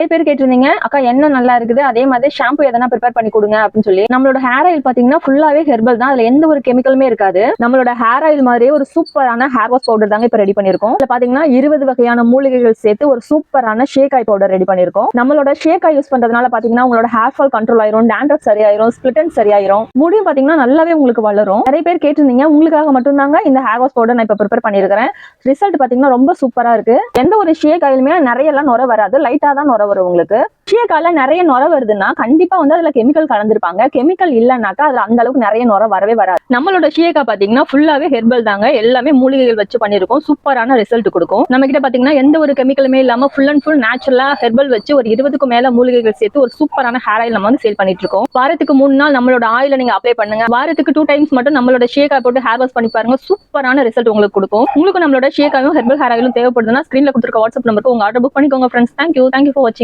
நிறைய பேர் கேட்டிருந்தீங்க, அக்கா என்ன நல்லா இருக்குது, அதே மாதிரி ஷாம்பு எதனா ப்ரிப்பேர் பண்ணி கொடுங்க அப்படின்னு சொல்லி. நம்மளோட ஹேர் ஆயில் பாத்தீங்கன்னா ஃபுல்லாவே ஹெர்பல் தான். அதுல எந்த ஒரு கெமிக்கலுமே இருக்காது. நம்மளோட ஹேர் ஆயில் மாதிரியே ஒரு சூப்பரான ஹேர் வாஷ் பவுடர் தாங்க இப்ப ரெடி பண்ணிருக்கோம். இதுல பாத்தீங்கன்னா 20 வகையான மூலிகைகள் சேர்த்து ஒரு சூப்பரான ஷேக் ஆயில் பவுடர் ரெடி பண்ணிருக்கோம். நம்மளோட ஷேக் ஆயில் யூஸ் பண்றதுனால பாத்தீங்கன்னா உங்களோட ஹேர் ஃபால் கண்ட்ரோல் ஆயிரும், டேண்ட்ரஃப் சரியாயிரும், ஸ்பிளிட் எண்ட் சரியாயிரும், முடியும் பாத்தீங்கன்னா நல்லாவே உங்களுக்கு வளரும். நிறைய பேர் கேட்டிருந்தீங்க, உங்களுக்காக மட்டும் தாங்க இந்த ஹேர் வாஷ் பவுடர் நான் இப்ப ப்ரிப்பேர் பண்ணிருக்கேன். ரிசல்ட் பாத்தீங்கன்னா ரொம்ப சூப்பரா இருக்கு. எந்த ஒரு ஷேக் ஆயிலுமே நிறைய எல்லாம் நுர வராது, லைட்டா தான் நுர வரும் உங்களுக்கு. ஷேக்கால நிறைய நுர வருதுன்னா கண்டிப்பா வந்து அதுல கெமிக்கல் கலந்துருப்பாங்க. கெமிக்கல் இல்லைனாக்கா அதுல அந்த அளவுக்கு நிறைய நுர வரவே வராது. நம்மளோட ஷேக்கா பாத்தீங்கன்னா ஃபுல்லாவே ஹெர்பல் தாங்க. எல்லாமே மூலிகைகள் வச்சு பண்ணிருக்கோம். சூப்பரான ரிசல்ட் கொடுக்கும். நம்ம கிட்ட பாத்தீங்கன்னா எந்த ஒரு கெமிக்கலுமே இல்லாம ஃபுல் அண்ட் ஃபுல் நேச்சுரலா ஹெர்பல் வச்சு ஒரு 20க்கும் மேல மூலிகைகள் சேர்த்து ஒரு சூப்பரான ஹேர் ஆயில் நம்ம வந்து சேல் பண்ணிட்டு இருக்கோம். வாரத்துக்கு 3 நாள் நம்மளோட ஆயில நீங்க அப்ளை பண்ணுங்க. வாரத்துக்கு 2 டைம்ஸ் மட்டும் நம்மளோட ஷேக்கா போட்டு ஹேர் வாஷ் பண்ணி பாருங்க. சூப்பரான ரிசல்ட் உங்களுக்கு கொடுக்கும். உங்களுக்கு நம்மளோட ஷேக்காவும் ஹெர்பல் ஹேர் ஆயிலும் தேவைப்படுதுன்னா ஸ்கிரீன்ல கொடுத்திருக்க வாட்ஸ்அப் நம்பருக்கு உங்க ஆர்டர் புக் பண்ணிக்கோங்க ஃப்ரெண்ட்ஸ். தேங்க்யூ ஃபார் வாட்சிங்.